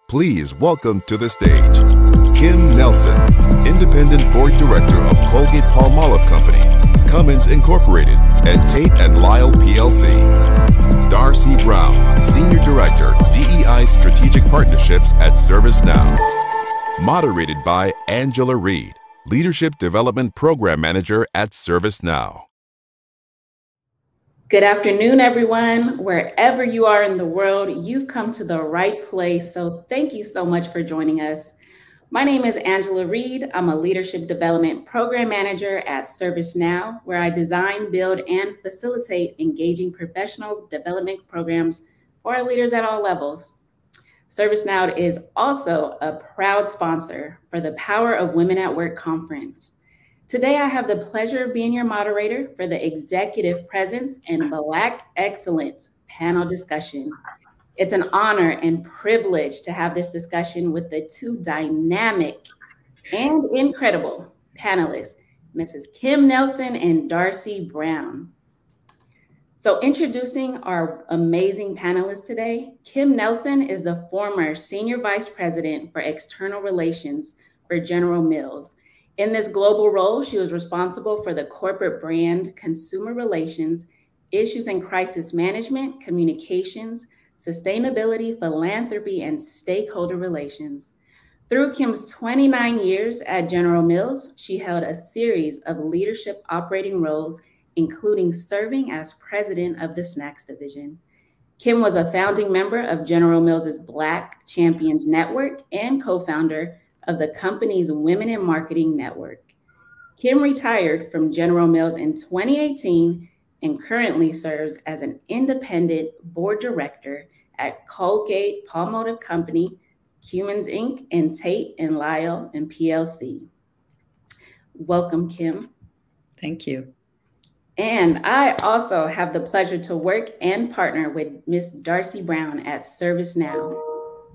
Please welcome to the stage, Kim Nelson, Independent Board Director of Colgate-Palmolive Company, Cummins Incorporated, and Tate and Lyle PLC. Darcy Brown, Senior Director, DEI Strategic Partnerships at ServiceNow. Moderated by Angela Reed, Leadership Development Program Manager at ServiceNow. Good afternoon, everyone. Wherever you are in the world, you've come to the right place. So thank you so much for joining us. My name is Angela Reed. I'm a Leadership Development Program Manager at ServiceNow, where I design, build, and facilitate engaging professional development programs for our leaders at all levels. ServiceNow is also a proud sponsor for the Power of Women at Work conference. Today, I have the pleasure of being your moderator for the Executive Presence and Black Excellence panel discussion. It's an honor and privilege to have this discussion with the two dynamic and incredible panelists, Mrs. Kim Nelson and Darcy Brown. So introducing our amazing panelists today, Kim Nelson is the former Senior Vice President for External Relations for General Mills. In this global role, she was responsible for the corporate brand, consumer relations, issues and crisis management, communications, sustainability, philanthropy, and stakeholder relations. Through Kim's 29 years at General Mills, she held a series of leadership operating roles, including serving as president of the Snacks Division. Kim was a founding member of General Mills' Black Champions Network and co-founder of the company's Women in Marketing Network. Kim retired from General Mills in 2018 and currently serves as an independent board director at Colgate-Palmolive Company, Cummins Inc., and Tate and Lyle and PLC. Welcome, Kim. Thank you. And I also have the pleasure to work and partner with Ms. Darcy Brown at ServiceNow.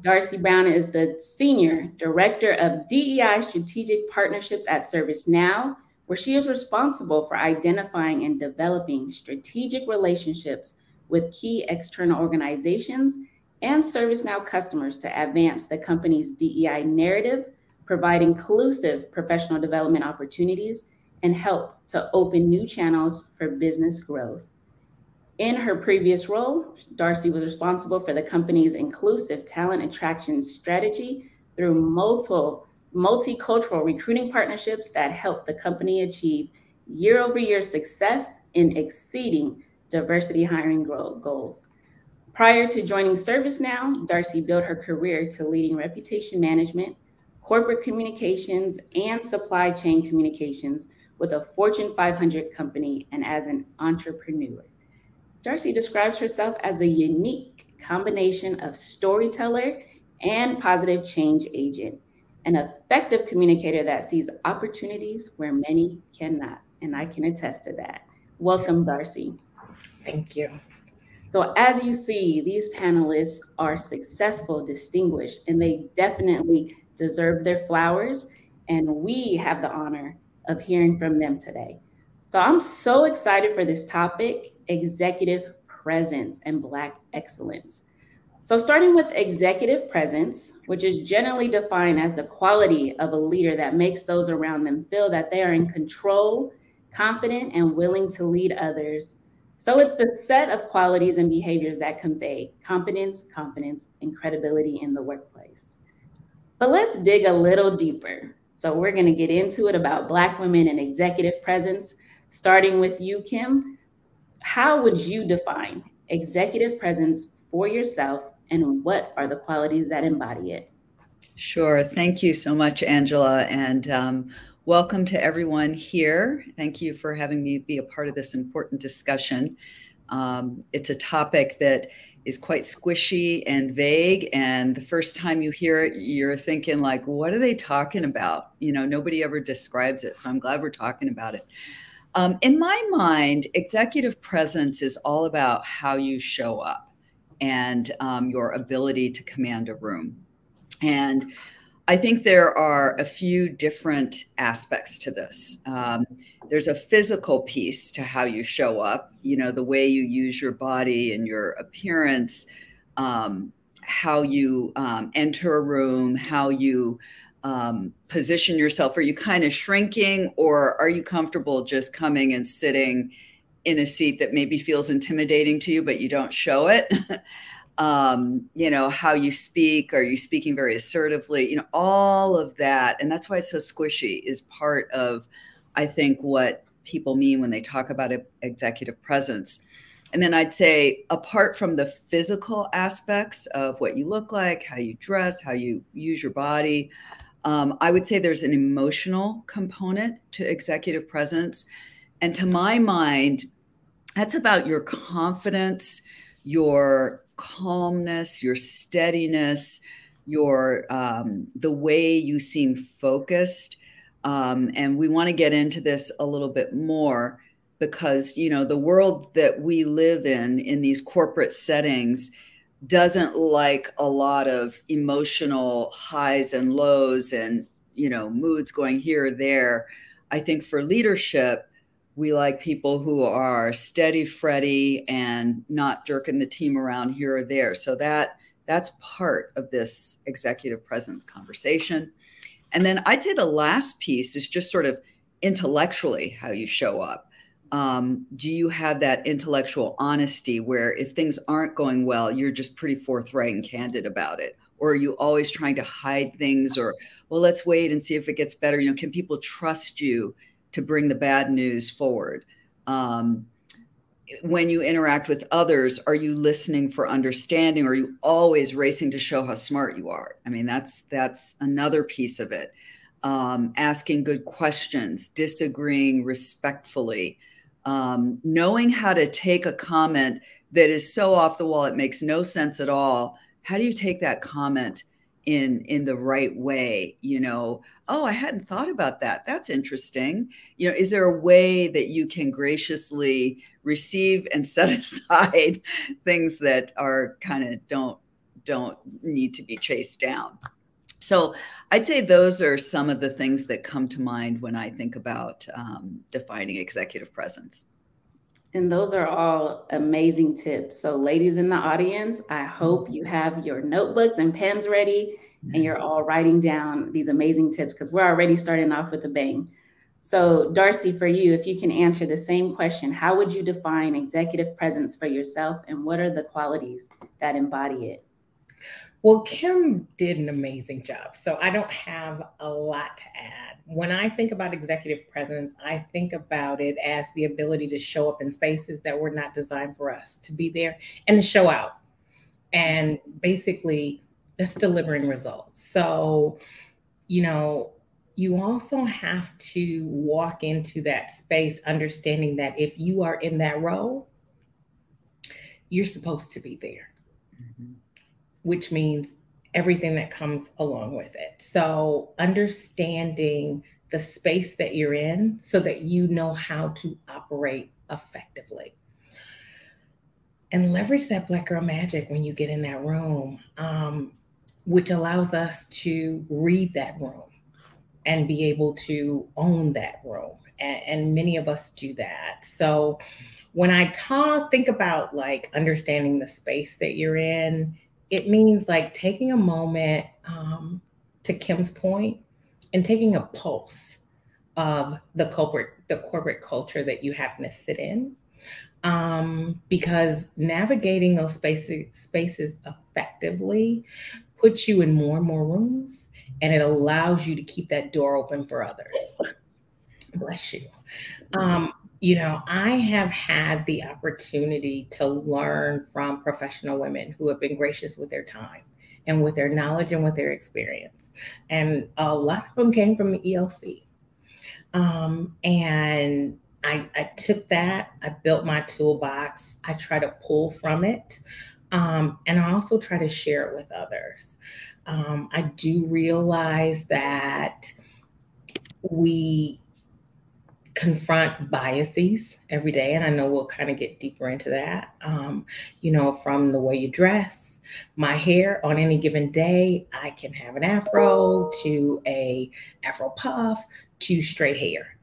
Darcy Brown is the Senior Director of DEI Strategic Partnerships at ServiceNow, where she is responsible for identifying and developing strategic relationships with key external organizations and ServiceNow customers to advance the company's DEI narrative, provide inclusive professional development opportunities, and help to open new channels for business growth. In her previous role, Darcy was responsible for the company's inclusive talent attraction strategy through multicultural recruiting partnerships that helped the company achieve year-over-year success in exceeding diversity hiring goals. Prior to joining ServiceNow, Darcy built her career to leading reputation management, corporate communications, and supply chain communications with a Fortune 500 company and as an entrepreneur. Darcy describes herself as a unique combination of storyteller and positive change agent, an effective communicator that sees opportunities where many cannot, and I can attest to that. Welcome, Darcy. Thank you. So as you see, these panelists are successful, distinguished, and they definitely deserve their flowers, and we have the honor of hearing from them today. So I'm so excited for this topic, executive presence and Black excellence. So starting with executive presence, which is generally defined as the quality of a leader that makes those around them feel that they are in control, confident, and willing to lead others. So it's the set of qualities and behaviors that convey competence, confidence, and credibility in the workplace. But let's dig a little deeper. So we're going to get into it about Black women and executive presence. Starting with you, Kim, how would you define executive presence for yourself, and what are the qualities that embody it? Sure. Thank you so much, Angela, and welcome to everyone here. Thank you for having me be a part of this important discussion. It's a topic that is quite squishy and vague, and the first time you hear it, you're thinking like, what are they talking about? You know, nobody ever describes it, so I'm glad we're talking about it. In my mind, executive presence is all about how you show up and your ability to command a room. And I think there are a few different aspects to this. There's a physical piece to how you show up, you know, the way you use your body and your appearance, how you enter a room, how you position yourself? Are you kind of shrinking, or are you comfortable just coming and sitting in a seat that maybe feels intimidating to you, but you don't show it? You know, how you speak, are you speaking very assertively? You know, all of that. And that's why it's so squishy, is part of, I think, what people mean when they talk about executive presence. And then I'd say, apart from the physical aspects of what you look like, how you dress, how you use your body, I would say there's an emotional component to executive presence. And to my mind, that's about your confidence, your calmness, your steadiness, your the way you seem focused. And we want to get into this a little bit more, because, you know, the world that we live in these corporate settings, doesn't like a lot of emotional highs and lows and, you know, moods going here or there. I think for leadership, we like people who are steady, Freddy, and not jerking the team around here or there. So that's part of this executive presence conversation. And then I'd say the last piece is just sort of intellectually how you show up. Do you have that intellectual honesty where if things aren't going well, you're just pretty forthright and candid about it? Or are you always trying to hide things, or, well, let's wait and see if it gets better? You know, can people trust you to bring the bad news forward? When you interact with others, are you listening for understanding? Or are you always racing to show how smart you are? I mean, that's another piece of it. Asking good questions, disagreeing respectfully, knowing how to take a comment that is so off the wall it makes no sense at all. How do you take that comment in the right way? You know, oh, I hadn't thought about that. That's interesting. You know, is there a way that you can graciously receive and set aside things that are kind of don't need to be chased down? So I'd say those are some of the things that come to mind when I think about defining executive presence. And those are all amazing tips. So ladies in the audience, I hope you have your notebooks and pens ready and you're all writing down these amazing tips, because we're already starting off with a bang. So Darcy, for you, if you can answer the same question, how would you define executive presence for yourself, and what are the qualities that embody it? Well, Kim did an amazing job, so I don't have a lot to add. When I think about executive presence, I think about it as the ability to show up in spaces that were not designed for us to be there, and to show out. And basically, that's delivering results. So, you know, you also have to walk into that space understanding that if you are in that role, you're supposed to be there. Mm-hmm. Which means everything that comes along with it. So understanding the space that you're in so that you know how to operate effectively. And leverage that Black girl magic when you get in that room, which allows us to read that room and be able to own that room. And many of us do that. So when I think about like understanding the space that you're in, it means like taking a moment, to Kim's point, and taking a pulse of the corporate culture that you happen to sit in, because navigating those spaces effectively puts you in more and more rooms, and it allows you to keep that door open for others. Bless you. You know, I have had the opportunity to learn from professional women who have been gracious with their time and with their knowledge and with their experience. And a lot of them came from the ELC. And I took that, I built my toolbox, I try to pull from it. And I also try to share it with others. I do realize that we confront biases every day. And I know we'll kind of get deeper into that. You know, from the way you dress, my hair on any given day, I can have an afro to a afro puff to straight hair.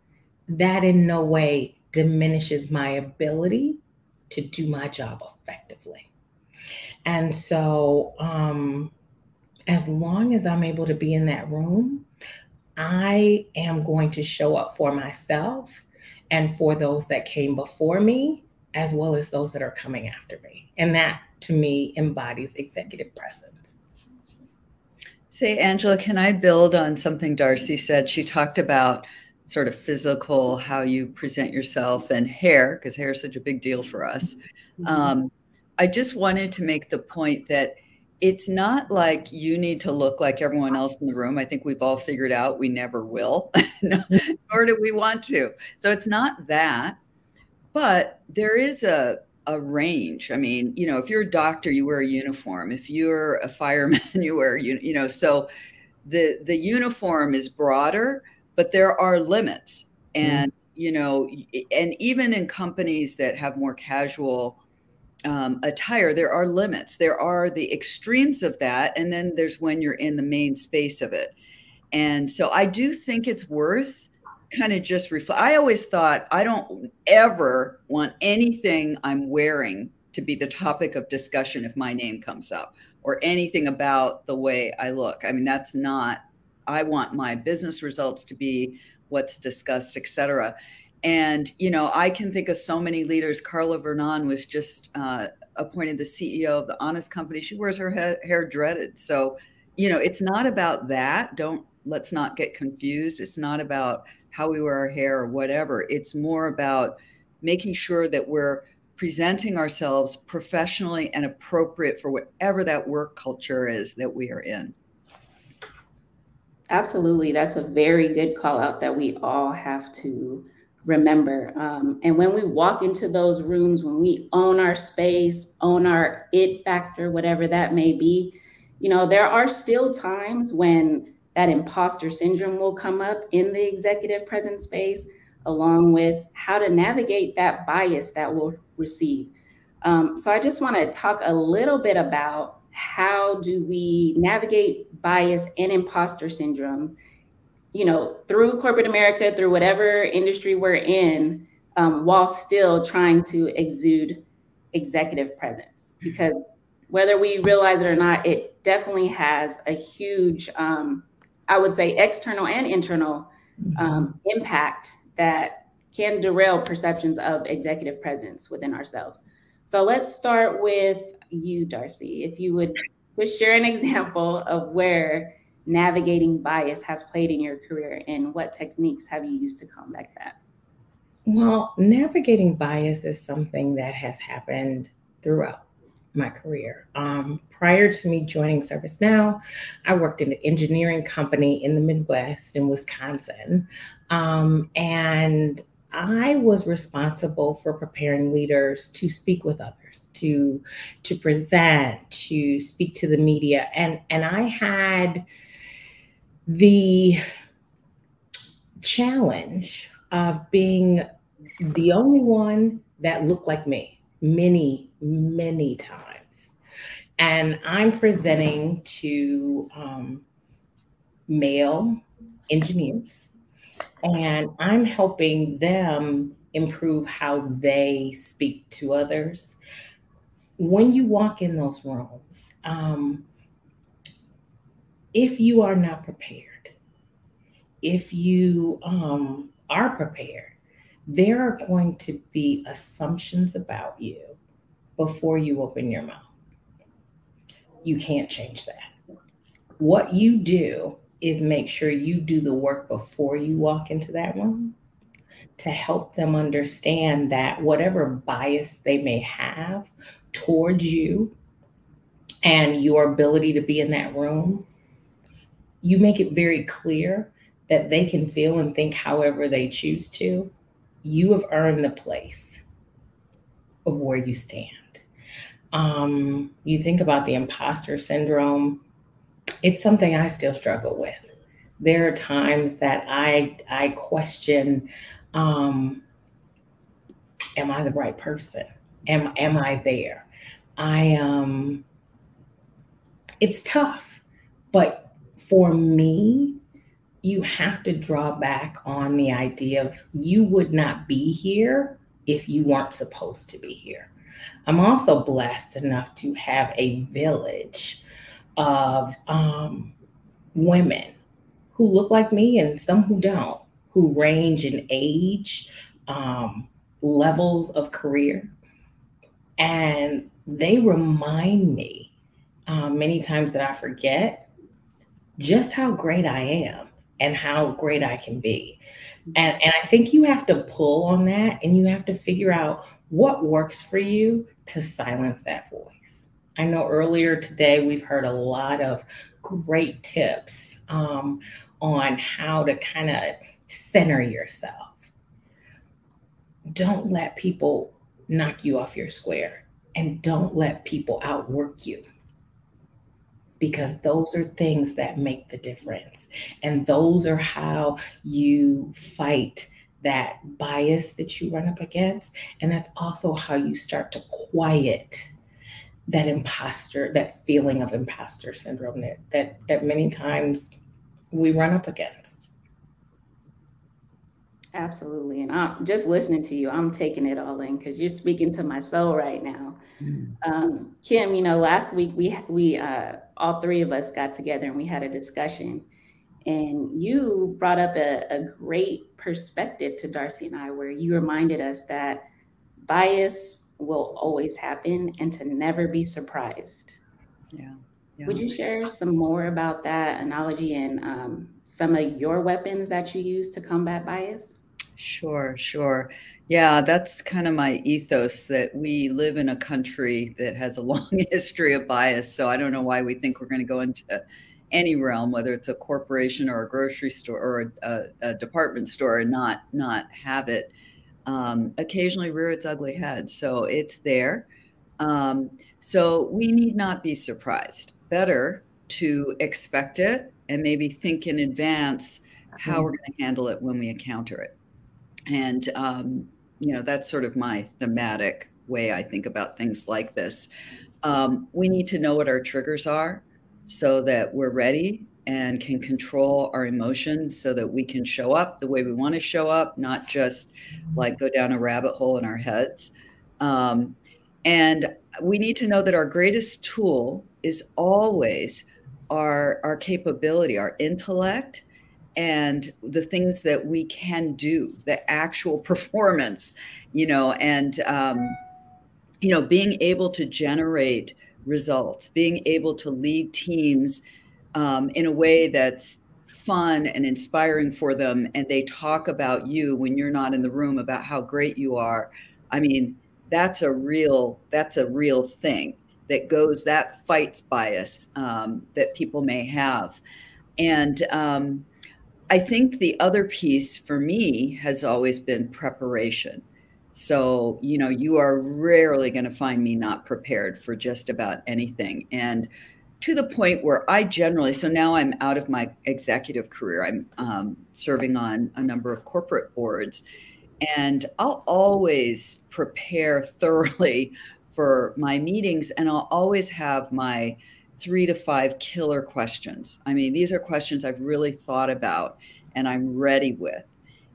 That in no way diminishes my ability to do my job effectively. And so as long as I'm able to be in that room, I am going to show up for myself and for those that came before me, as well as those that are coming after me. And that, to me, embodies executive presence. Say, Angela, can I build on something Darcy said? She talked about sort of physical, how you present yourself, and hair, because hair is such a big deal for us. I just wanted to make the point that it's not like you need to look like everyone else in the room. I think we've all figured out we never will, nor do we want to. So it's not that, but there is a range. I mean, you know, if you're a doctor, you wear a uniform. If you're a fireman, you wear, you know, so the uniform is broader, but there are limits. And, you know, and even in companies that have more casual attire, there are limits. There are the extremes of that. And then there's when you're in the main space of it. And so I do think it's worth kind of just reflect. I always thought I don't ever want anything I'm wearing to be the topic of discussion if my name comes up, or anything about the way I look. I mean, that's not, I want my business results to be what's discussed, et cetera. And, you know, I can think of so many leaders. Carla Vernon was just appointed the CEO of the Honest Company. She wears her hair dreaded. So, you know, it's not about that. Let's not get confused. It's not about how we wear our hair or whatever. It's more about making sure that we're presenting ourselves professionally and appropriate for whatever that work culture is that we are in. Absolutely. That's a very good call out that we all have to remember. And when we walk into those rooms, when we own our space, own our it factor, whatever that may be, you know, there are still times when that imposter syndrome will come up in the executive presence space, along with how to navigate that bias that we'll receive. So I just want to talk a little bit about how do we navigate bias and imposter syndrome, you know, through corporate America, through whatever industry we're in, while still trying to exude executive presence. Because whether we realize it or not, it definitely has a huge, I would say, external and internal impact that can derail perceptions of executive presence within ourselves. So let's start with you, Darcy. If you would just share an example of where navigating bias has played in your career, and what techniques have you used to combat that? Well, navigating bias is something that has happened throughout my career. Prior to me joining ServiceNow, I worked in an engineering company in the Midwest in Wisconsin. And I was responsible for preparing leaders to speak with others, to present, to speak to the media. And I had the challenge of being the only one that looked like me many, many times. And I'm presenting to male engineers, and I'm helping them improve how they speak to others. When you walk in those rooms, if you are not prepared, if you are prepared, there are going to be assumptions about you before you open your mouth. You can't change that. What you do is make sure you do the work before you walk into that room to help them understand that whatever bias they may have towards you and your ability to be in that room, you make it very clear that they can feel and think however they choose to. You have earned the place of where you stand. You think about the imposter syndrome. It's something I still struggle with. There are times that I question, am I the right person? Am I there? It's tough, but for me, you have to draw back on the idea of you would not be here if you weren't supposed to be here. I'm also blessed enough to have a village of women who look like me and some who don't, who range in age, levels of career. And they remind me many times that I forget just how great I am and how great I can be. And I think you have to pull on that, and you have to figure out what works for you to silence that voice. I know earlier today we've heard a lot of great tips on how to kind of center yourself. Don't let people knock you off your square, and don't let people outwork you, because those are things that make the difference. And those are how you fight that bias that you run up against. And that's also how you start to quiet that imposter, that feeling of imposter syndrome that many times we run up against. Absolutely. And I'm just listening to you, I'm taking it all in because you're speaking to my soul right now. Kim, last week we all three of us got together and we had a discussion, and you brought up a great perspective to Darcy and I, where you reminded us that bias will always happen and to never be surprised. Yeah. Would you share some more about that analogy and some of your weapons that you use to combat bias? Sure. Yeah, that's kind of my ethos, that we live in a country that has a long history of bias. So I don't know why we think we're going to go into any realm, whether it's a corporation or a grocery store or a department store, and not have it occasionally rear its ugly head. So it's there. So we need not be surprised. Better to expect it and maybe think in advance how we're going to handle it when we encounter it. And, that's sort of my thematic way I think about things like this. We need to know what our triggers are so that we're ready and can control our emotions so that we can show up the way we want to show up, not just like go down a rabbit hole in our heads. And we need to know that our greatest tool is always our capability, our intellect, and the things that we can do, the actual performance, and, being able to generate results, being able to lead teams in a way that's fun and inspiring for them. And they talk about you when you're not in the room about how great you are. I mean, that's a real thing that fights bias that people may have. And I think the other piece for me has always been preparation. So, you are rarely going to find me not prepared for just about anything. And to the point where so now I'm out of my executive career. I'm serving on a number of corporate boards, and I'll always prepare thoroughly for my meetings, and I'll always have my 3 to 5 killer questions. I mean, these are questions I've really thought about and I'm ready with.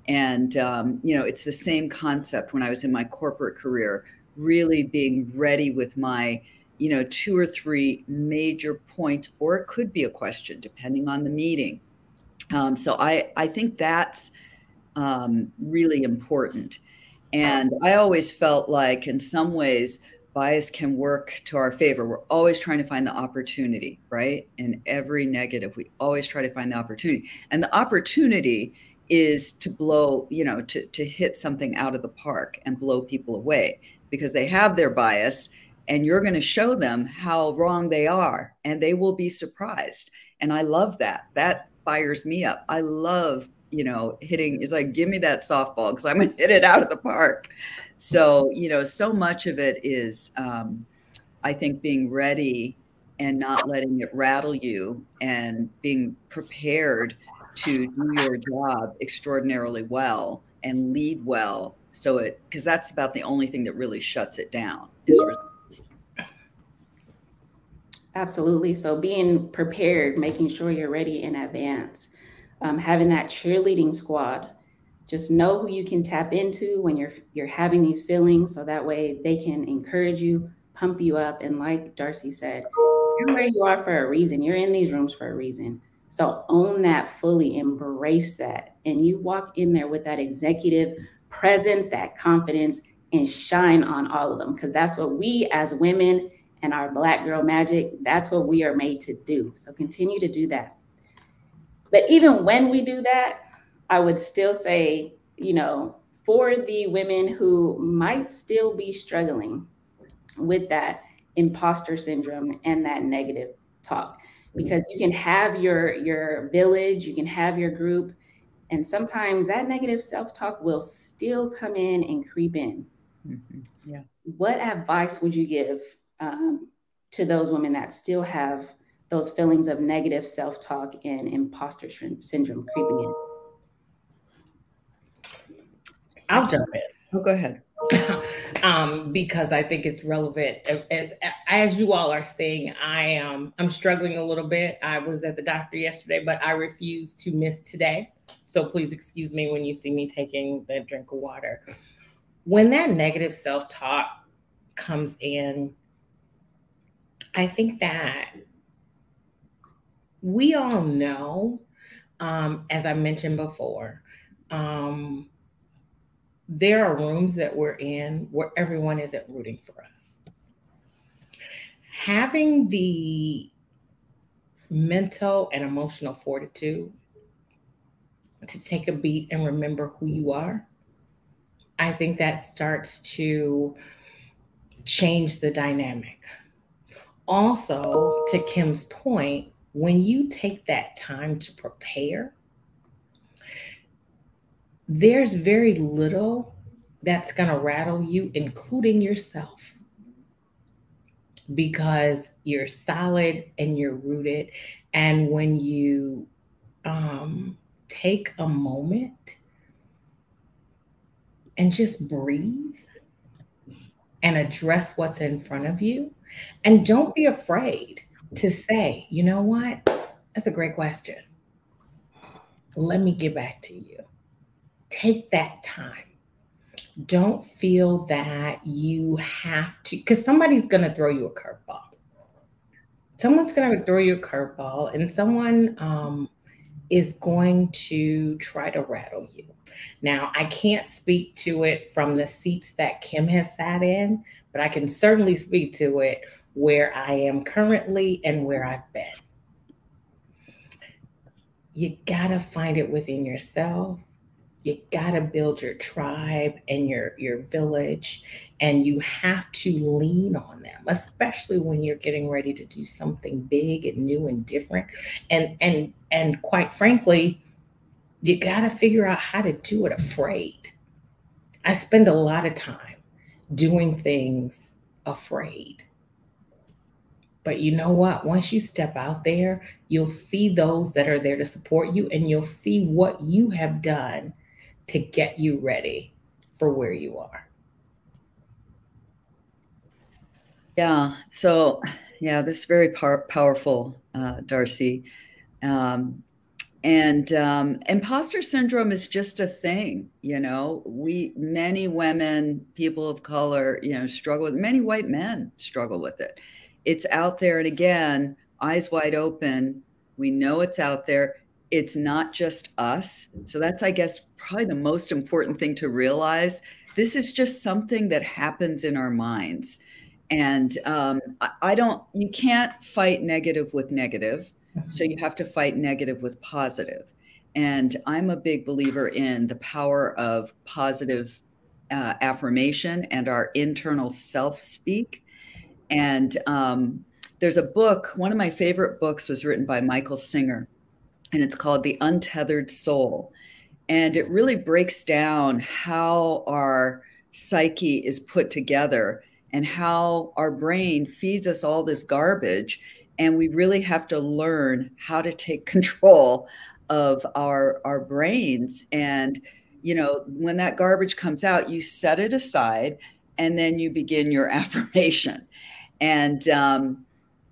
And, it's the same concept when I was in my corporate career, really being ready with my, 2 or 3 major points, or it could be a question depending on the meeting. So I think that's really important. And I always felt like in some ways, bias can work to our favor. We're always trying to find the opportunity, right? In every negative, we always try to find the opportunity. And the opportunity is to blow, to hit something out of the park and blow people away because they have their bias, and you're going to show them how wrong they are, and they will be surprised. And I love that. That fires me up. I love, hitting. It's like, give me that softball because I'm going to hit it out of the park. So, so much of it is, I think, being ready and not letting it rattle you, and being prepared to do your job extraordinarily well and lead well. Because that's about the only thing that really shuts it down is results. Absolutely. So being prepared, making sure you're ready in advance, having that cheerleading squad Just know who you can tap into when you're having these feelings, so that way they can encourage you, pump you up. And like Darcy said, you're where you are for a reason. You're in these rooms for a reason. So own that fully, embrace that. And you walk in there with that executive presence, that confidence, and shine on all of them. Because that's what we as women and our Black girl magic, that's what we are made to do. So continue to do that. But even when we do that, I would still say, for the women who might still be struggling with that imposter syndrome and that negative talk, because you can have your village, you can have your group, and sometimes that negative self-talk will still come in and creep in. Mm-hmm. Yeah. What advice would you give to those women that still have those feelings of negative self-talk and imposter syndrome creeping in? I'll jump in. Oh, go ahead. Because I think it's relevant. As you all are saying, I'm struggling a little bit. I was at the doctor yesterday, but I refuse to miss today. So please excuse me when you see me taking that drink of water. When that negative self-talk comes in, I think that we all know, as I mentioned before, there are rooms that we're in where everyone isn't rooting for us. Having the mental and emotional fortitude to take a beat and remember who you are, I think that starts to change the dynamic. Also, to Kim's point, when you take that time to prepare, there's very little that's going to rattle you, including yourself, because you're solid and you're rooted. And when you take a moment and just breathe and address what's in front of you, and don't be afraid to say, you know what? That's a great question. Let me get back to you. Take that time. Don't feel that you have to, because somebody's going to throw you a curveball. Someone's going to throw you a curveball, and someone is going to try to rattle you. Now, I can't speak to it from the seats that Kim has sat in, but I can certainly speak to it where I am currently and where I've been. You got to find it within yourself. You got to build your tribe and your village, and you have to lean on them, especially when you're getting ready to do something big and new and different. And quite frankly, you got to figure out how to do it afraid. I spend a lot of time doing things afraid. But you know what? Once you step out there, you'll see those that are there to support you, and you'll see what you have done to get you ready for where you are. Yeah. So, yeah, this is very powerful, Darcy. And imposter syndrome is just a thing, many women, people of color, struggle with it. Many white men struggle with it. It's out there. And again, eyes wide open. We know it's out there. It's not just us. So that's, I guess, probably the most important thing to realize. This is just something that happens in our minds. And you can't fight negative with negative. So you have to fight negative with positive. And I'm a big believer in the power of positive affirmation and our internal self-speak. And there's a book, one of my favorite books was written by Michael Singer, and it's called The Untethered Soul. And it really breaks down how our psyche is put together and how our brain feeds us all this garbage. And we really have to learn how to take control of our brains. And, when that garbage comes out, you set it aside and then you begin your affirmation. And,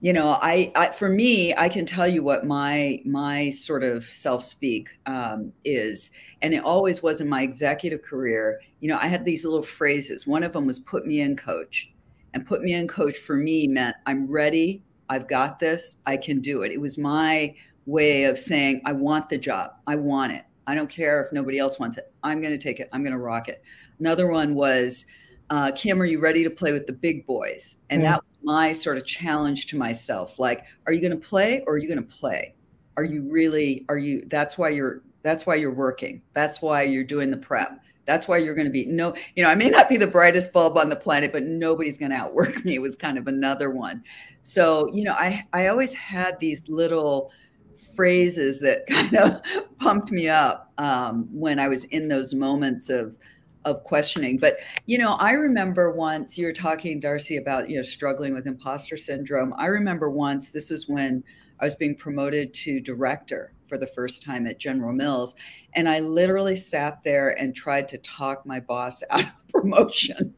For me, I can tell you what my sort of self-speak is, and it always was in my executive career. I had these little phrases. One of them was "put me in, coach," and "put me in, coach" for me meant I'm ready, I've got this, I can do it. It was my way of saying I want the job, I want it. I don't care if nobody else wants it. I'm going to take it. I'm going to rock it. Another one was, Kim, are you ready to play with the big boys? And that was my sort of challenge to myself. Like, are you going to play or are you going to play? That's why you're working. That's why you're doing the prep. That's why you're going to be, I may not be the brightest bulb on the planet, but nobody's going to outwork me. It was kind of another one. So, I always had these little phrases that kind of pumped me up when I was in those moments of questioning. But, I remember once you were talking, Darcy, about, struggling with imposter syndrome. I remember once, this was when I was being promoted to director for the first time at General Mills. And I literally sat there and tried to talk my boss out of promotion.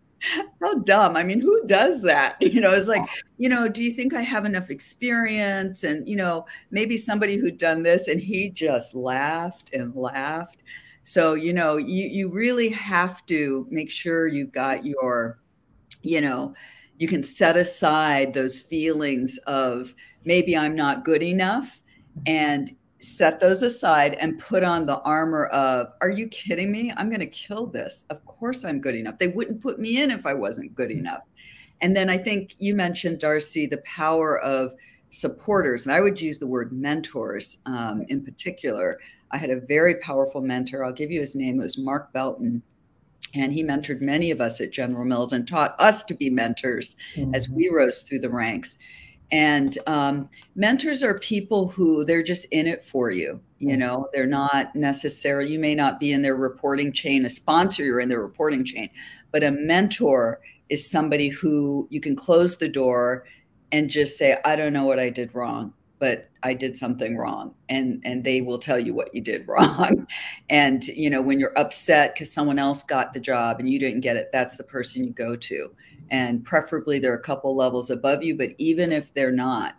How dumb. I mean, who does that? It's like, do you think I have enough experience? And, maybe somebody who'd done this, and he just laughed and laughed. So, you really have to make sure you've got your, you can set aside those feelings of maybe I'm not good enough, and set those aside and put on the armor of, are you kidding me? I'm going to kill this. Of course I'm good enough. They wouldn't put me in if I wasn't good enough. And then I think you mentioned, Darcy, the power of supporters. And I would use the word mentors in particular. I had a very powerful mentor. I'll give you his name. It was Mark Belton. And he mentored many of us at General Mills and taught us to be mentors as we rose through the ranks. And mentors are people who they're just in it for you. They're not necessarily, you may not be in their reporting chain, a sponsor, you're in their reporting chain, but a mentor is somebody who you can close the door and just say, I don't know what I did wrong, but I did something wrong. And they will tell you what you did wrong. And, when you're upset because someone else got the job and you didn't get it, that's the person you go to. And preferably they're a couple levels above you, but even if they're not,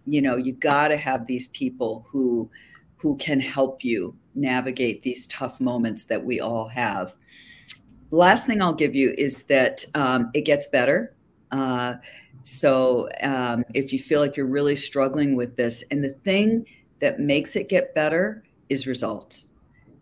you got to have these people who can help you navigate these tough moments that we all have. The last thing I'll give you is that it gets better. So if you feel like you're really struggling with this, and the thing that makes it get better is results.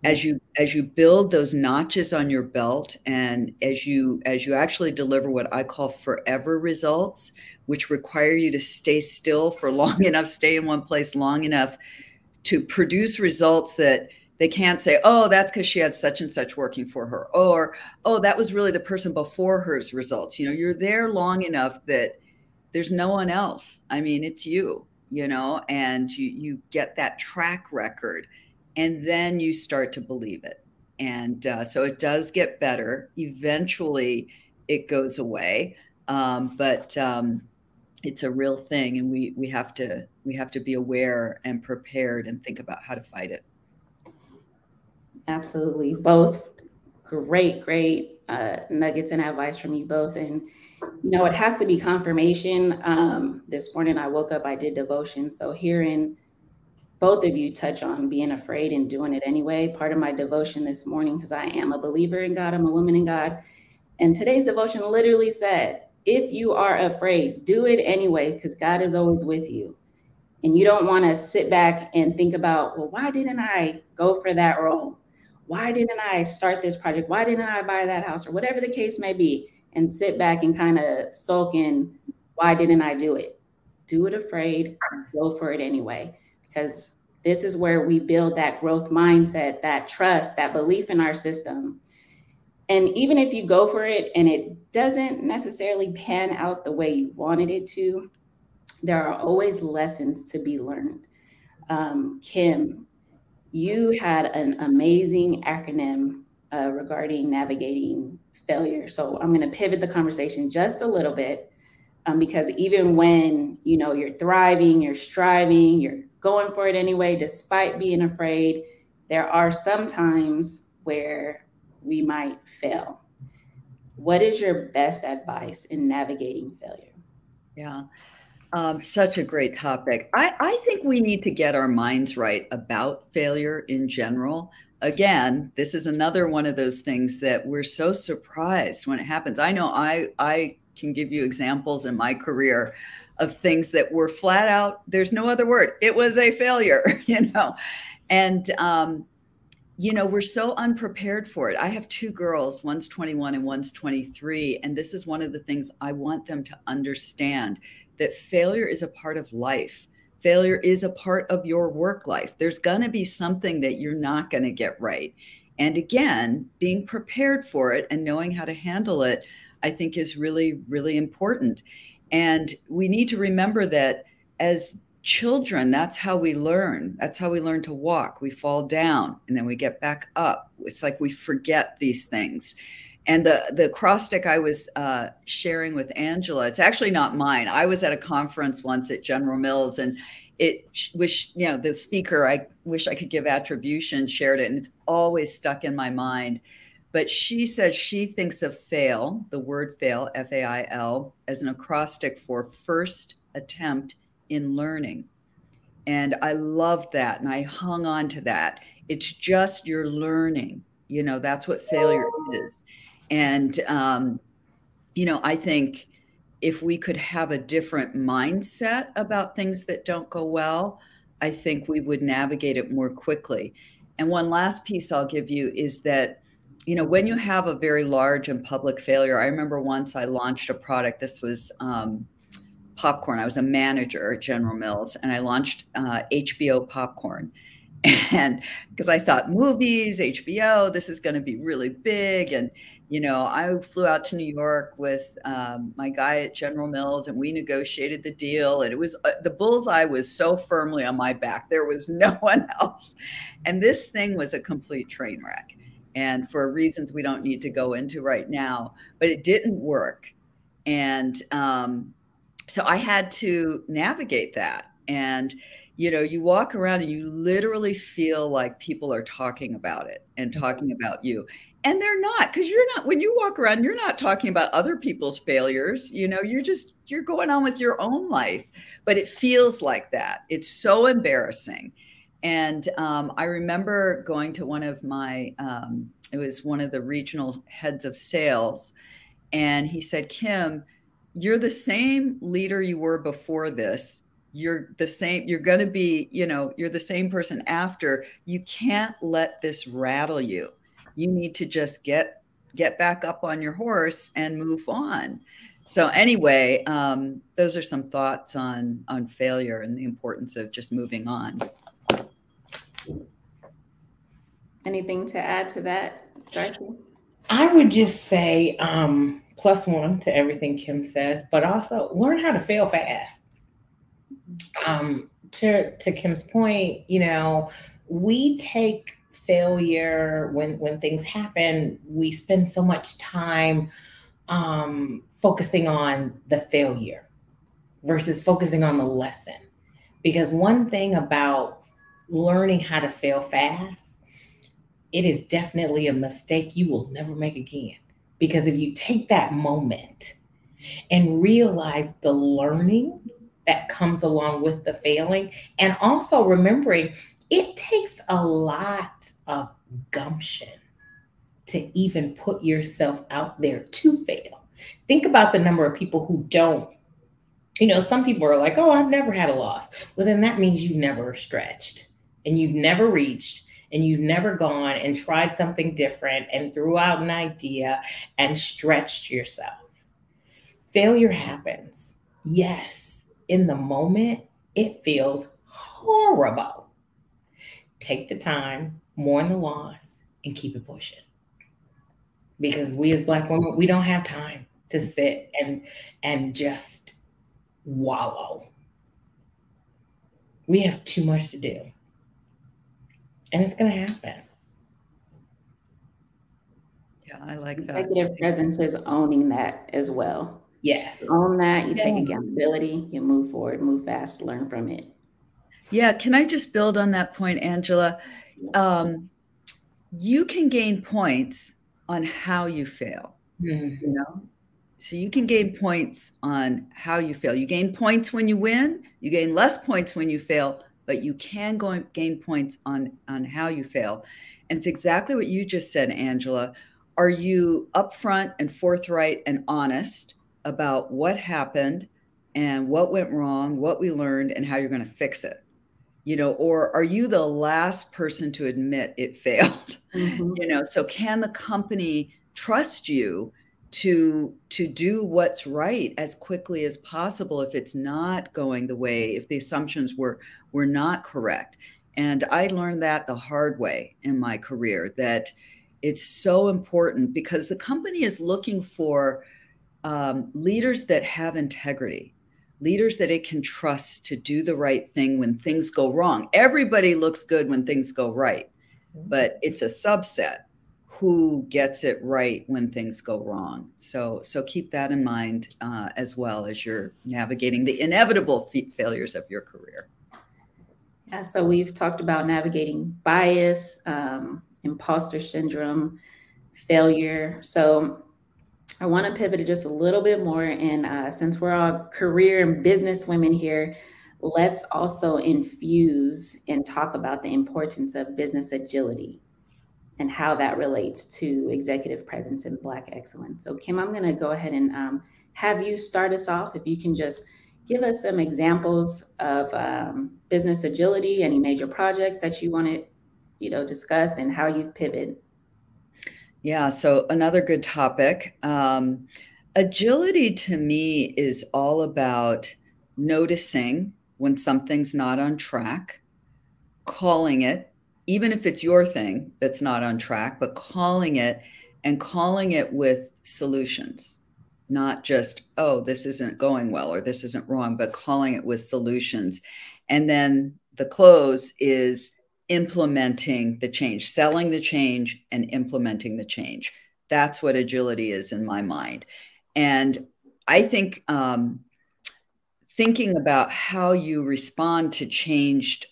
As you build those notches on your belt, and as you actually deliver what I call forever results, which require you to stay still for long enough, stay in one place long enough to produce results that they can't say, oh, that's because she had such and such working for her, or, oh, that was really the person before her's results. You're there long enough that there's no one else. I mean, it's you, and you get that track record. And then you start to believe it. And so it does get better. Eventually it goes away. But it's a real thing. And we have to be aware and prepared and think about how to fight it. Absolutely. Both great nuggets and advice from you both. And, it has to be confirmation. This morning I woke up, I did devotion. So hearing both of you touch on being afraid and doing it anyway. Part of my devotion this morning, because I am a believer in God, I'm a woman in God. And today's devotion literally said, if you are afraid, do it anyway, because God is always with you. And you don't want to sit back and think about, well, why didn't I go for that role? Why didn't I start this project? Why didn't I buy that house? Or whatever the case may be, and sit back and kind of sulk in, why didn't I do it? Do it afraid, go for it anyway. Because this is where we build that growth mindset, that trust, that belief in our system. And even if you go for it and it doesn't necessarily pan out the way you wanted it to, there are always lessons to be learned. Kim, you had an amazing acronym regarding navigating failure. So I'm going to pivot the conversation just a little bit because even when, you're thriving, you're striving, you're going for it anyway, despite being afraid, there are some times where we might fail. What is your best advice in navigating failure? Yeah. Such a great topic. I think we need to get our minds right about failure in general. Again, this is another one of those things that we're so surprised when it happens. I know I can give you examples in my career of things that were flat out, there's no other word. It was a failure, and we're so unprepared for it. I have two girls, one's 21 and one's 23. And this is one of the things I want them to understand, that failure is a part of life. Failure is a part of your work life. There's going to be something that you're not going to get right. And again, being prepared for it and knowing how to handle it, I think is really, really important. And we need to remember that as children, that's how we learn. That's how we learn to walk. We fall down and then we get back up. It's like we forget these things. And the acrostic I was sharing with Angela, it's actually not mine. I was at a conference once at General Mills, and the speaker, I wish I could give attribution, shared it, and it's always stuck in my mind. But she says she thinks of fail, the word fail, F-A-I-L, as an acrostic for first attempt in learning. And I loved that. And I hung on to that. It's just you're learning, that's what failure is. And, I think if we could have a different mindset about things that don't go well, I think we would navigate it more quickly. And one last piece I'll give you is that, when you have a very large and public failure, I remember once I launched a product. This was popcorn. I was a manager at General Mills, and I launched HBO popcorn. And because I thought movies, HBO, this is going to be really big. And, I flew out to New York with my guy at General Mills, and we negotiated the deal. And it was the bullseye was so firmly on my back. There was no one else. And this thing was a complete train wreck. And for reasons we don't need to go into right now, but it didn't work. And so I had to navigate that. And you walk around and you literally feel like people are talking about it and talking about you. And they're not, because when you walk around, you're not talking about other people's failures. You're going on with your own life, but it feels like that. It's so embarrassing. And I remember going to one of my, it was one of the regional heads of sales. And he said, Kim, you're the same leader you were before this. You're the same, you're going to be, you're the same person after. You can't let this rattle you. You need to just get back up on your horse and move on. So anyway, those are some thoughts on failure and the importance of just moving on. Anything to add to that, Darcy? I would just say +1 to everything Kim says, but also learn how to fail fast. To Kim's point, we take failure when things happen, we spend so much time focusing on the failure versus focusing on the lesson. Because one thing about learning how to fail fast, it is definitely a mistake you will never make again. Because if you take that moment and realize the learning that comes along with the failing, and also remembering it takes a lot of gumption to even put yourself out there to fail. Think about the number of people who don't. Some people are like, oh, I've never had a loss. Well, then that means you've never stretched and you've never reached and you've never gone and tried something different and threw out an idea and stretched yourself. Failure happens. Yes, in the moment, it feels horrible. Take the time, mourn the loss, and keep it pushing. Because we as Black women, we don't have time to sit and just wallow. We have too much to do. And it's going to happen. Yeah, I like that. Executive presence is owning that as well. Yes. You own that, you take accountability, you move forward, move fast, learn from it. Yeah, can I just build on that point, Angela? You can gain points on how you fail, So you can gain points on how you fail. You gain points when you win, you gain less points when you fail, but you can gain points on how you fail. And it's exactly what you just said, Angela. Are you upfront and forthright and honest about what happened and what went wrong, what we learned, and how you're going to fix it? You know, or are you the last person to admit it failed? Mm-hmm. You know, so can the company trust you to do what's right as quickly as possible if it's not going the way, if the assumptions were not correct? And I learned that the hard way in my career, that it's so important because the company is looking for leaders that have integrity, leaders that it can trust to do the right thing when things go wrong. Everybody looks good when things go right, but it's a subset who gets it right when things go wrong. So keep that in mind as well as you're navigating the inevitable failures of your career. Yeah, so we've talked about navigating bias, imposter syndrome, failure. So I want to pivot just a little bit more. And since we're all career and business women here, let's also infuse and talk about the importance of business agility and how that relates to executive presence and Black excellence. So Kim, I'm going to go ahead and have you start us off. If you can just give us some examples of business agility, any major projects that you want to, discuss, and how you've pivoted. Yeah, so another good topic. Agility to me is all about noticing when something's not on track, calling it, even if it's your thing that's not on track, but calling it, and calling it with solutions, not just, oh, this isn't going well or this isn't wrong, but calling it with solutions. And then the close is implementing the change, selling the change and implementing the change. That's what agility is in my mind. And I think thinking about how you respond to changed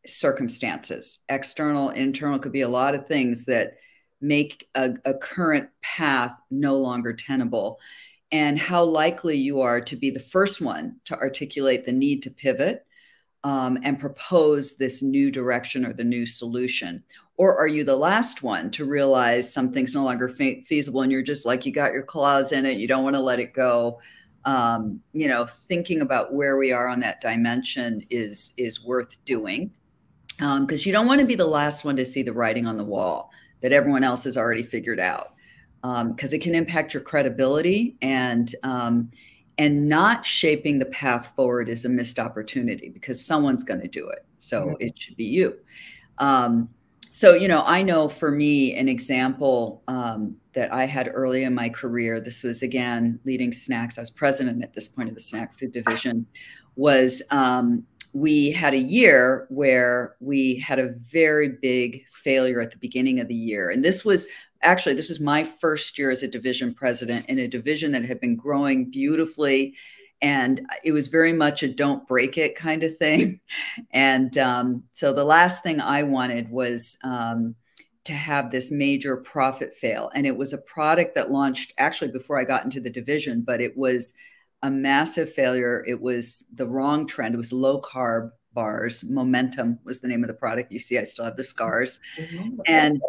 circumstances, external, internal, could be a lot of things that make a current path no longer tenable, and how likely you are to be the first one to articulate the need to pivot and propose this new direction or the new solution? Or are you the last one to realize something's no longer feasible and you're just like, you got your claws in it, you don't want to let it go? Thinking about where we are on that dimension is worth doing, because you don't want to be the last one to see the writing on the wall that everyone else has already figured out, because it can impact your credibility, and not shaping the path forward is a missed opportunity because someone's going to do it. So it should be you. I know for me, an example that I had early in my career, this was, again, leading snacks. I was president at this point of the snack food division, was we had a year where we had a very big failure at the beginning of the year. And this is my first year as a division president in a division that had been growing beautifully. And it was very much a don't break it kind of thing. And so the last thing I wanted was to have this major profit fail. And it was a product that launched actually before I got into the division, but it was a massive failure. It was the wrong trend. It was low carb bars. Momentum was the name of the product. You see, I still have the scars. And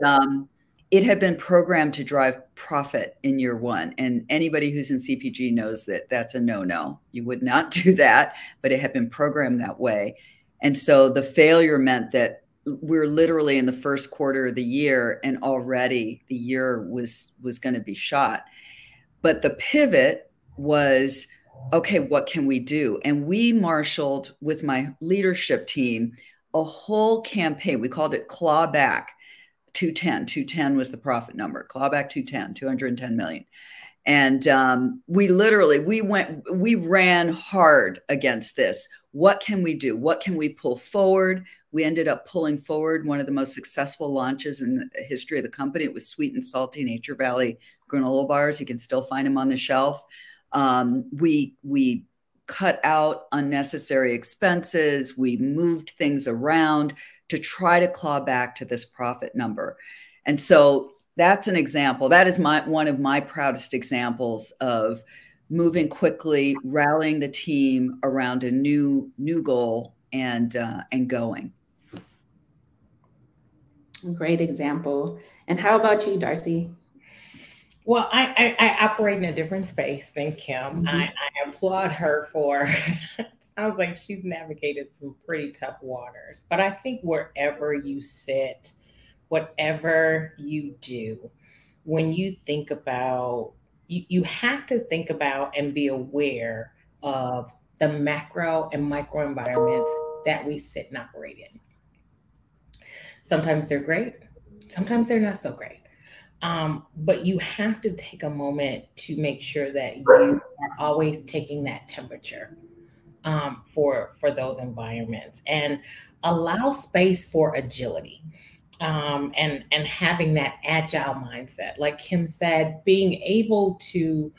it had been programmed to drive profit in year one. And anybody who's in CPG knows that that's a no-no. You would not do that, but it had been programmed that way. And so the failure meant that we're literally in the first quarter of the year, and already the year was going to be shot. But the pivot was, okay, what can we do? And we marshaled with my leadership team a whole campaign. We called it Claw Back 210. 210 was the profit number. Claw Back 210, 210 million. And we ran hard against this. What can we do? What can we pull forward? We ended up pulling forward one of the most successful launches in the history of the company. It was sweet and salty Nature Valley granola bars. You can still find them on the shelf. We cut out unnecessary expenses. We moved things around to try to claw back to this profit number. And so That's an example. That is one of my proudest examples of moving quickly, rallying the team around a new goal, and going. Great example. And how about you, Darcy? Well, I operate in a different space than Kim. I applaud her for, it sounds like she's navigated some pretty tough waters. But I think wherever you sit, whatever you do, when you think about, you have to think about and be aware of the macro and micro environments that we sit and operate in. Sometimes they're great, sometimes they're not so great. But you have to take a moment to make sure that you are always taking that temperature for those environments, and allow space for agility, and having that agile mindset. Like Kim said, being able to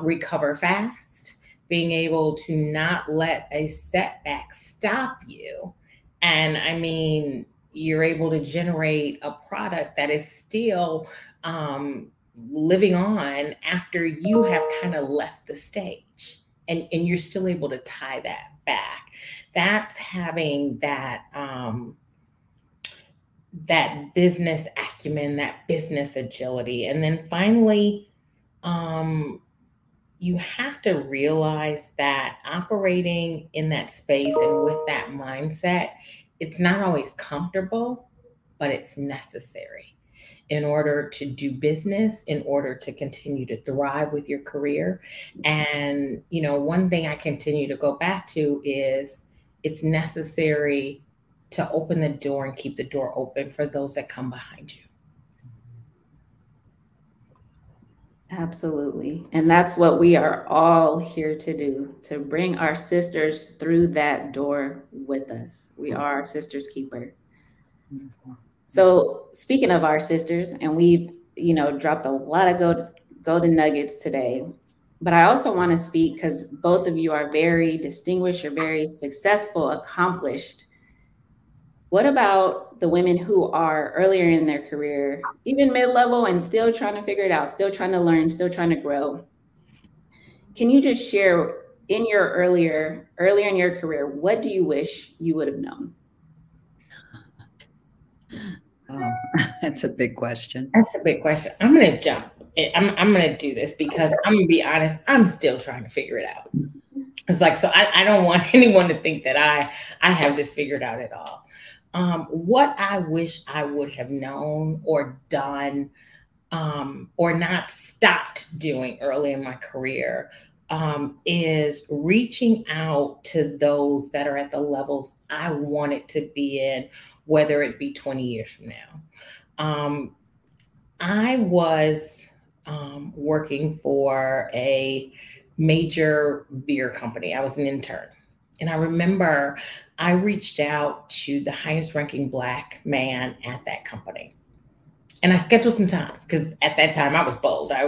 recover fast, being able to not let a setback stop you. And I mean, you're able to generate a product that is still living on after you have kind of left the stage, and you're still able to tie that back. That's having that that business acumen, that business agility. And then finally, you have to realize that operating in that space and with that mindset, it's not always comfortable, but it's necessary in order to do business, in order to continue to thrive with your career. And, you know, one thing I continue to go back to is it's necessary to open the door and keep the door open for those that come behind you. Absolutely. And that's what we are all here to do, to bring our sisters through that door with us. We are our sister's keeper. So speaking of our sisters, and we've, dropped a lot of golden nuggets today, but I also want to speak, because both of you are very distinguished, you're very successful, accomplished. What about the women who are earlier in their career, even mid-level, and still trying to figure it out, still trying to learn, still trying to grow? Can you just share, in your earlier in your career, what do you wish you would have known? Oh, that's a big question. That's a big question. I'm going to jump. I'm going to do this because I'm going to be honest, I'm still trying to figure it out. It's like, so I don't want anyone to think that I have this figured out at all. What I wish I would have known or done, or not stopped doing early in my career, is reaching out to those that are at the levels I wanted to be in, whether it be 20 years from now. I was working for a major beer company. I was an intern. And I remember I reached out to the highest ranking Black man at that company. And I scheduled some time because at that time I was bold. I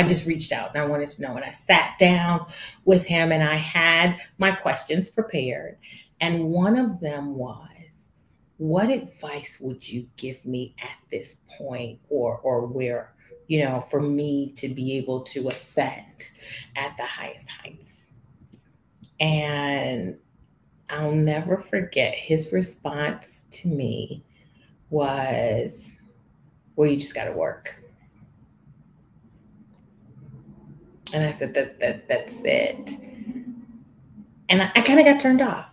just reached out and I wanted to know. And I sat down with him and I had my questions prepared. And one of them was, what advice would you give me at this point, or where, for me to be able to ascend at the highest heights? And I'll never forget his response to me was, well, you just got to work. And I said, that's it. And I kind of got turned off,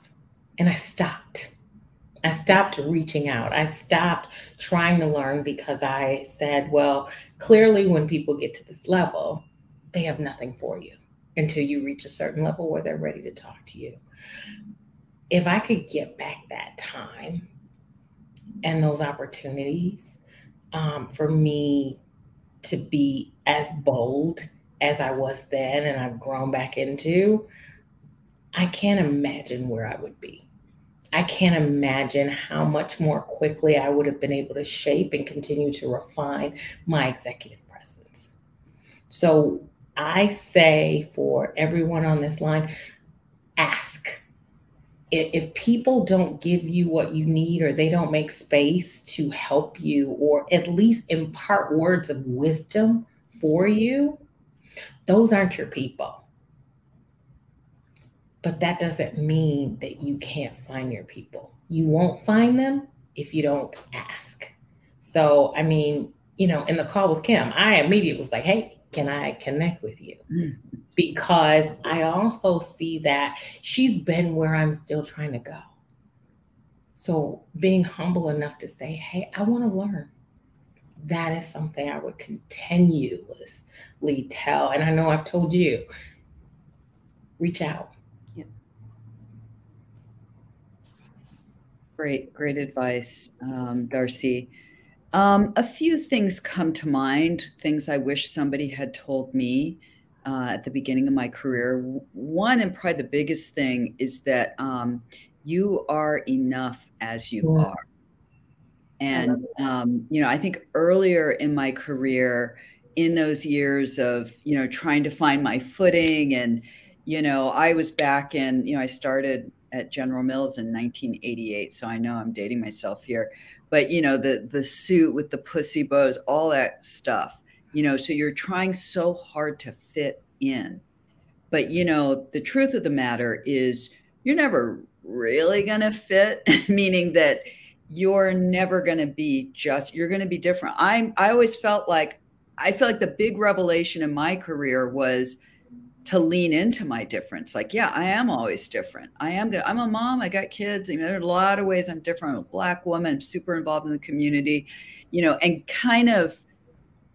and I stopped. I stopped reaching out. I stopped trying to learn, because I said, well, clearly when people get to this level, they have nothing for you until you reach a certain level where they're ready to talk to you. If I could get back that time and those opportunities, for me to be as bold as I was then, and I've grown back into, I can't imagine where I would be. I can't imagine how much more quickly I would have been able to shape and continue to refine my executive presence. So I say, for everyone on this line, ask. if people don't give you what you need, or they don't make space to help you, or at least impart words of wisdom for you, those aren't your people. But that doesn't mean that you can't find your people. You won't find them if you don't ask. So, I mean, you know, in the call with Kim, I immediately was like, hey, can I connect with you? Because I also see that she's been where I'm still trying to go. So being humble enough to say, hey, I want to learn. That is something I would continuously tell. And I know I've told you, reach out. Great advice, Darcy. A few things come to mind, things I wish somebody had told me at the beginning of my career. One, and probably the biggest thing, is that you are enough as you are. And, you know, I think earlier in my career, in those years of, you know, trying to find my footing, and, you know, I was back in, you know, I started at General Mills in 1988. So I know I'm dating myself here, but you know, the suit with the pussy bows, all that stuff, you know, so you're trying so hard to fit in. But you know, the truth of the matter is you're never really going to fit, meaning that you're never going to be just, you're going to be different. I always felt like, the big revelation in my career was to lean into my difference. Like, yeah, I am always different. I'm a mom. I got kids. You know, there are a lot of ways I'm different. I'm a Black woman. I'm super involved in the community, you know, and kind of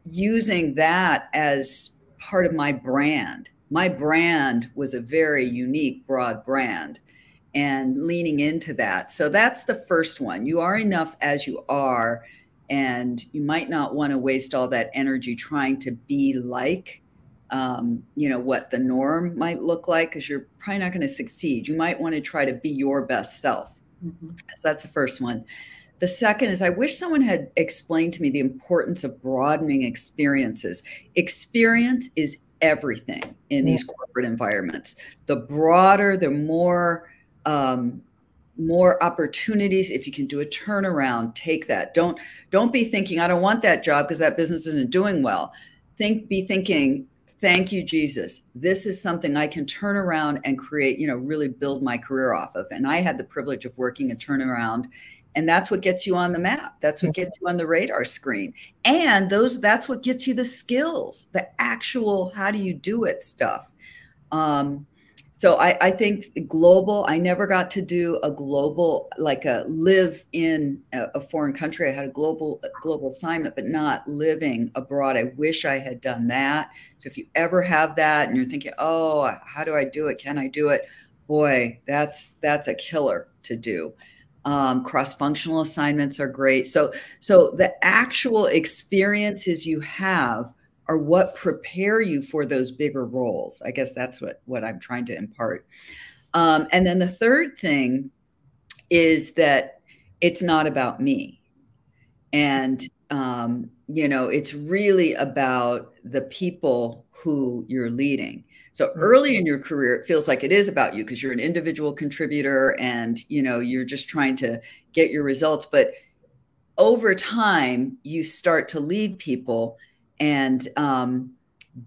using that as part of my brand. My brand was a very unique, broad brand, and leaning into that. So that's the first one. You are enough as you are, and you might not want to waste all that energy trying to be like, you know, what the norm might look like, because you're probably not going to succeed. You might want to try to be your best self. So that's the first one. The second is, I wish someone had explained to me the importance of broadening experiences. Experience is everything in these corporate environments. The broader, the more opportunities. If you can do a turnaround, take that. Don't be thinking, I don't want that job because that business isn't doing well. Be thinking, thank you, Jesus. This is something I can turn around and create, you know, really build my career off of. And I had the privilege of working a turnaround, and that's what gets you on the map. That's what gets you on the radar screen. And that's what gets you the skills, the actual, how do you do it stuff. So I think global, I never got to do a global, like live in a foreign country. I had a global assignment, but not living abroad. I wish I had done that. So if you ever have that and you're thinking, oh, how do I do it? Can I do it? Boy, that's a killer to do. Cross-functional assignments are great. So the actual experiences you have are what prepare you for those bigger roles. I guess that's what I'm trying to impart. And then the third thing is that it's not about me. And, you know, it's really about the people who you're leading. So early in your career, it feels like it is about you because you're an individual contributor and, you know, you're just trying to get your results. But over time, you start to lead people, and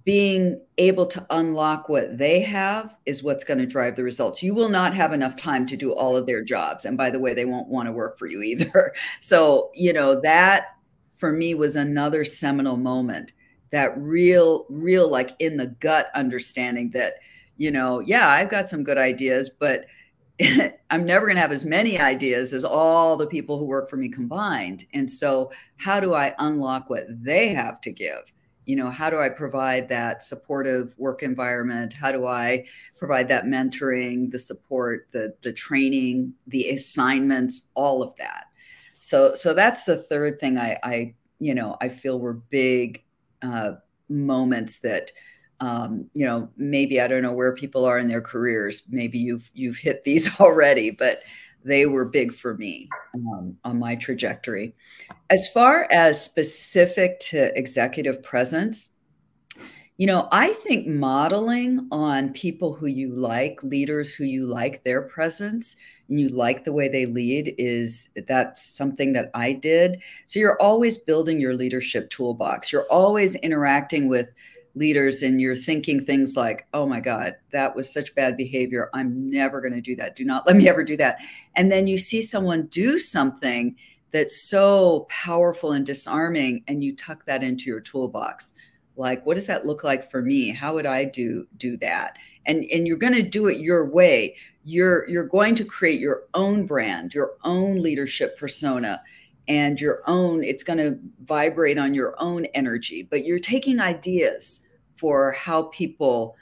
being able to unlock what they have is what's going to drive the results. You will not have enough time to do all of their jobs. And by the way, they won't want to work for you either. So, you know, that for me was another seminal moment, that real like in the gut understanding that, you know, yeah, I've got some good ideas, but I'm never going to have as many ideas as all the people who work for me combined. And so how do I unlock what they have to give? You know, how do I provide that supportive work environment? How do I provide that mentoring, the support, the training, the assignments, all of that? So that's the third thing I feel were big moments that, you know, maybe I don't know where people are in their careers. Maybe you've hit these already, but they were big for me on my trajectory. As far as specific to executive presence, you know, I think modeling on people who you like, leaders who you like, their presence and you like the way they lead, that's something that I did. So you're always building your leadership toolbox. You're always interacting with leaders and you're thinking things like, oh my God, that was such bad behavior. I'm never going to do that. Do not let me ever do that. And then you see someone do something that's so powerful and disarming, and you tuck that into your toolbox. Like, what does that look like for me? How would I do that? And you're going to do it your way. You're going to create your own brand, your own leadership persona, and it's going to vibrate on your own energy. But you're taking ideas for how people,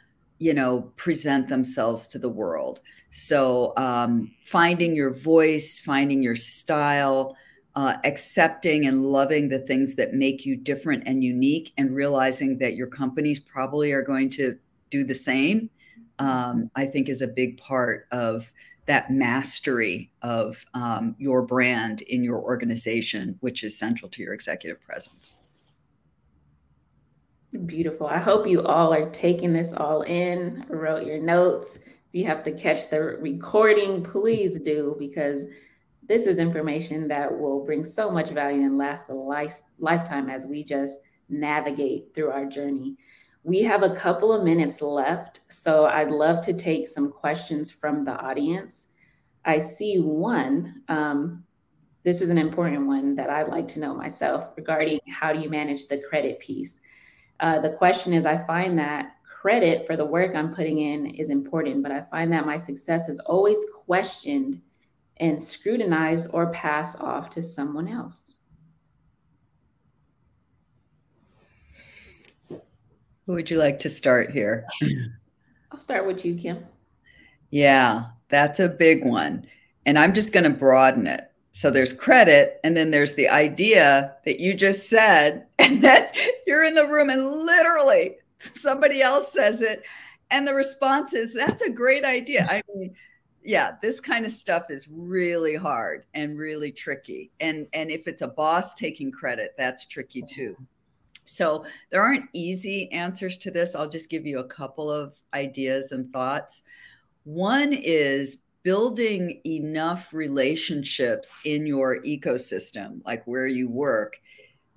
present themselves to the world. So finding your voice, finding your style, accepting and loving the things that make you different and unique, and realizing that your companies probably are going to do the same, I think is a big part of that mastery of your brand in your organization, which is central to your executive presence. Beautiful. I hope you all are taking this all in, wrote your notes. If you have to catch the recording, please do, because this is information that will bring so much value and last a lifetime as we just navigate through our journey. We have a couple of minutes left, so I'd love to take some questions from the audience. I see one. This is an important one that I'd like to know myself regarding how do you manage the credit piece. The question is, I find that credit for the work I'm putting in is important, but I find that my success is always questioned and scrutinized or passed off to someone else. Who would you like to start here? I'll start with you, Kim. Yeah, that's a big one. And I'm just going to broaden it. So there's credit, and then there's the idea that you just said, and then you're in the room and literally somebody else says it, and the response is, that's a great idea. I mean, yeah, this kind of stuff is really hard and really tricky. And if it's a boss taking credit, that's tricky too. So there aren't easy answers to this. I'll just give you a couple of ideas and thoughts. One is building enough relationships in your ecosystem, like where you work,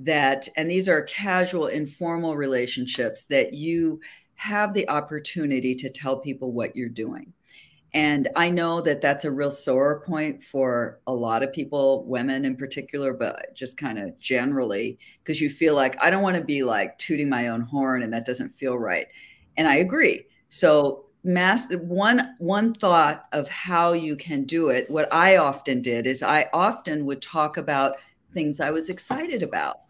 and these are casual, informal relationships, that you have the opportunity to tell people what you're doing. And I know that that's a real sore point for a lot of people, women in particular, but just kind of generally, because you feel like, I don't want to be like tooting my own horn, and that doesn't feel right. And I agree. So one thought of how you can do it, what I often did is I often would talk about things I was excited about.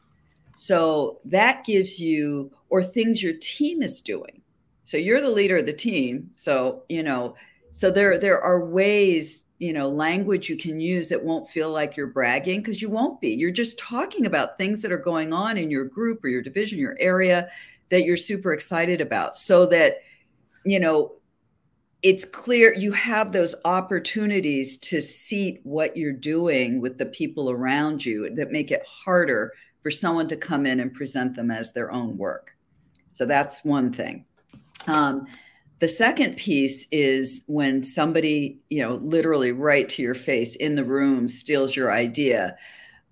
So that gives you, or things your team is doing. So you're the leader of the team. So, so there are ways, language you can use that won't feel like you're bragging, because you won't be. You're just talking about things that are going on in your group or your division, your area, that you're super excited about, so that, it's clear you have those opportunities to seat what you're doing with the people around you that make it harder for someone to come in and present them as their own work. So that's one thing. The second piece is when somebody, literally right to your face in the room steals your idea.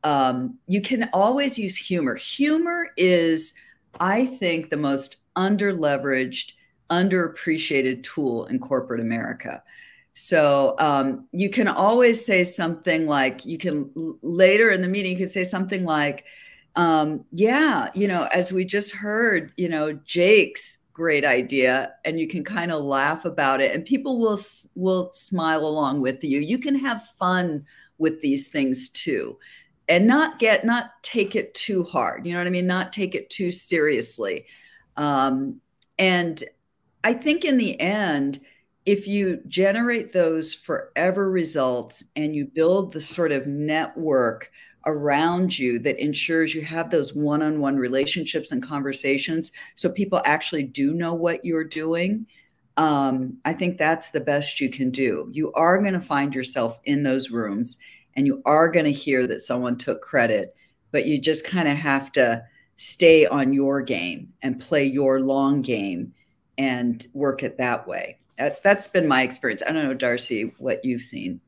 You can always use humor. Humor is, I think, the most underleveraged, underappreciated tool in corporate America. So you can always say something like, later in the meeting, you can say something like, as we just heard, Jake's great idea, and you can kind of laugh about it, and people will smile along with you. You can have fun with these things too, and not take it too hard. You know what I mean? Not take it too seriously. And I think in the end, if you generate those forever results and you build the sort of network around you that ensures you have those one-on-one relationships and conversations, so people actually do know what you're doing, I think that's the best you can do. You are going to find yourself in those rooms, and you are going to hear that someone took credit, but you just kind of have to stay on your game and play your long game and work it that way. That's been my experience. I don't know, Darcy, what you've seen.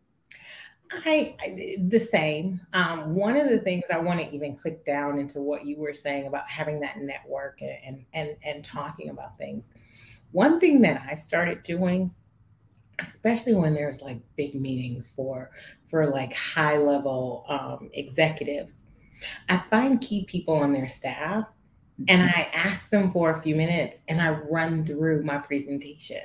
The same. One of the things I want to even click down into what you were saying about having that network and talking about things. One thing that I started doing, especially when there's like big meetings for like high level executives, I find key people on their staff and I ask them for a few minutes and I run through my presentation.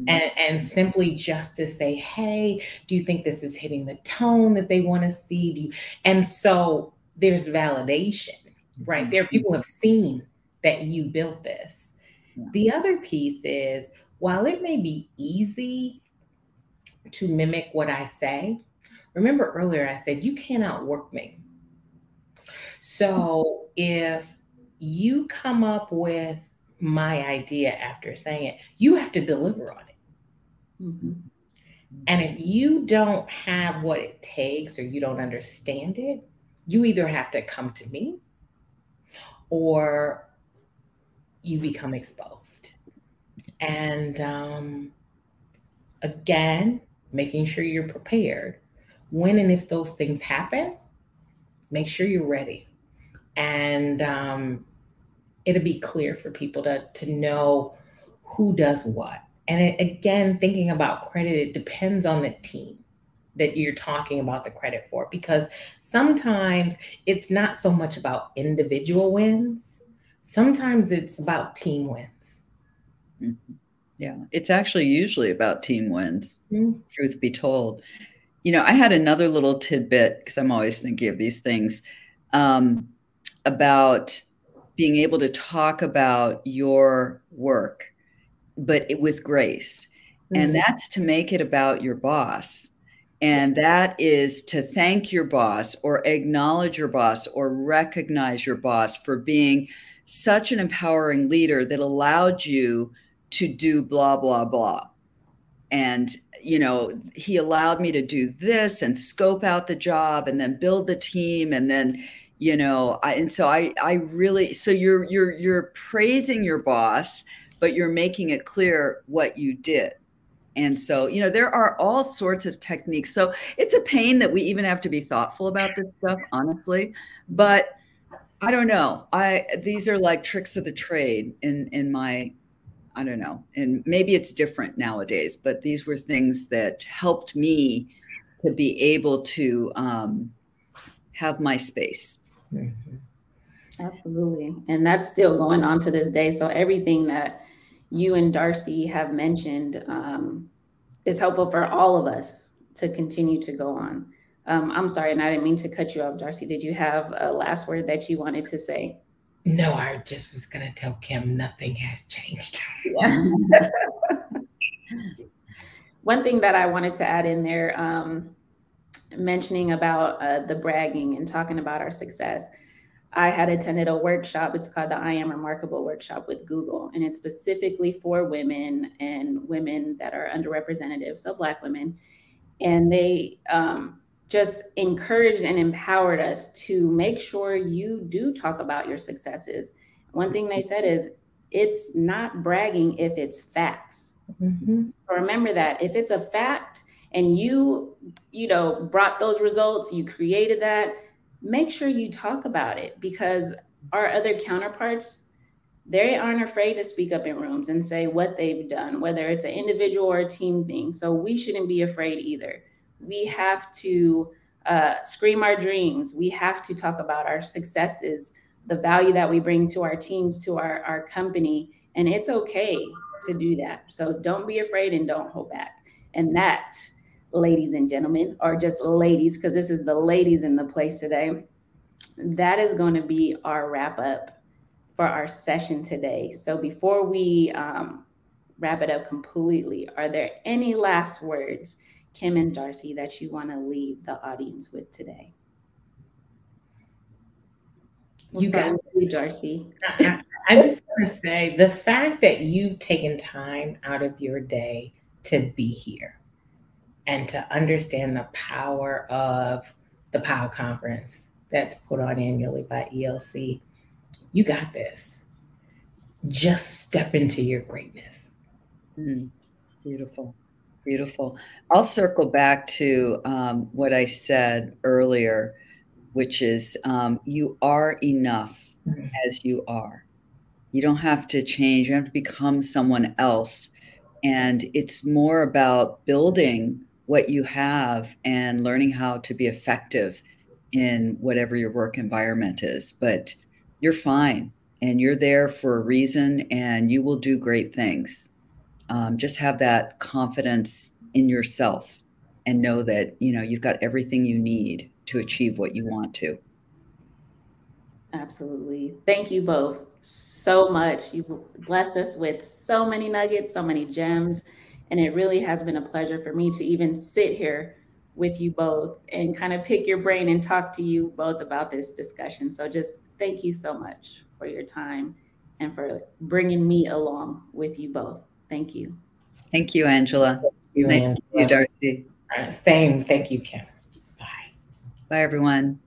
And simply just to say, hey, do you think this is hitting the tone that they want to see? And so there's validation, right? There, people have seen that you built this. Yeah. The other piece is, while it may be easy to mimic what I say, remember earlier I said, you can't outwork me. So if you come up with my idea after saying it, you have to deliver on it. Mm-hmm. And if you don't have what it takes or you don't understand it, you either have to come to me or you become exposed. And again, making sure you're prepared. When and if those things happen, make sure you're ready. And it'll be clear for people to know who does what. And again, thinking about credit, it depends on the team that you're talking about the credit for, because sometimes it's not so much about individual wins. Sometimes it's about team wins. Mm-hmm. Yeah, it's actually usually about team wins, truth be told. You know, I had another little tidbit, because I'm always thinking of these things, about being able to talk about your work, but with grace. And that's to make it about your boss. And that is to thank your boss or acknowledge your boss or recognize your boss for being such an empowering leader that allowed you to do blah, blah, blah. And, you know, he allowed me to do this and scope out the job and then build the team. And then, you know, I really, so you're praising your boss, but you're making it clear what you did. And so, you know, there are all sorts of techniques. So it's a pain that we even have to be thoughtful about this stuff, honestly. But I don't know. These are like tricks of the trade in my, I don't know. And maybe it's different nowadays, but these were things that helped me to be able to have my space. Mm-hmm. Absolutely. And that's still going on to this day. So everything that you and Darcy have mentioned is helpful for all of us to continue to go on. I'm sorry, and I didn't mean to cut you off, Darcy. Did you have a last word that you wanted to say? No, I just was going to tell Kim nothing has changed. Yeah. One thing that I wanted to add in there, mentioning about the bragging and talking about our success. I had attended a workshop. It's called the I Am Remarkable workshop with Google. And it's specifically for women and women that are underrepresented, so Black women. And they just encouraged and empowered us to make sure you do talk about your successes. One thing they said is, it's not bragging if it's facts. Mm-hmm. So remember that if it's a fact and you brought those results, you created that, make sure you talk about it, because our other counterparts, they aren't afraid to speak up in rooms and say what they've done, whether it's an individual or a team thing. So we shouldn't be afraid either. We have to scream our dreams. We have to talk about our successes, the value that we bring to our teams, to our company. And it's okay to do that. So don't be afraid and don't hold back. And that, ladies and gentlemen, or just ladies, because this is the ladies in the place today, that is going to be our wrap up for our session today. So before we wrap it up completely, are there any last words, Kim and Darcy, that you want to leave the audience with today? We'll start with you, Darcy. I just want to say, the fact that you've taken time out of your day to be here and to understand the power of the POW conference that's put on annually by ELC. You got this. Just step into your greatness. Beautiful. Beautiful. I'll circle back to what I said earlier, which is you are enough as you are. You don't have to change. You don't have to become someone else. And it's more about building what you have and learning how to be effective in whatever your work environment is. But you're fine and you're there for a reason and you will do great things. Just have that confidence in yourself and know that, you know, you've got everything you need to achieve what you want to. Absolutely. Thank you both so much. You've blessed us with so many nuggets, so many gems, and it really has been a pleasure for me to even sit here with you both and kind of pick your brain and talk to you both about this discussion. So just thank you so much for your time and for bringing me along with you both. Thank you. Thank you, Angela. Thank you, Darcy. Same. Thank you, Kim. Bye. Bye, everyone.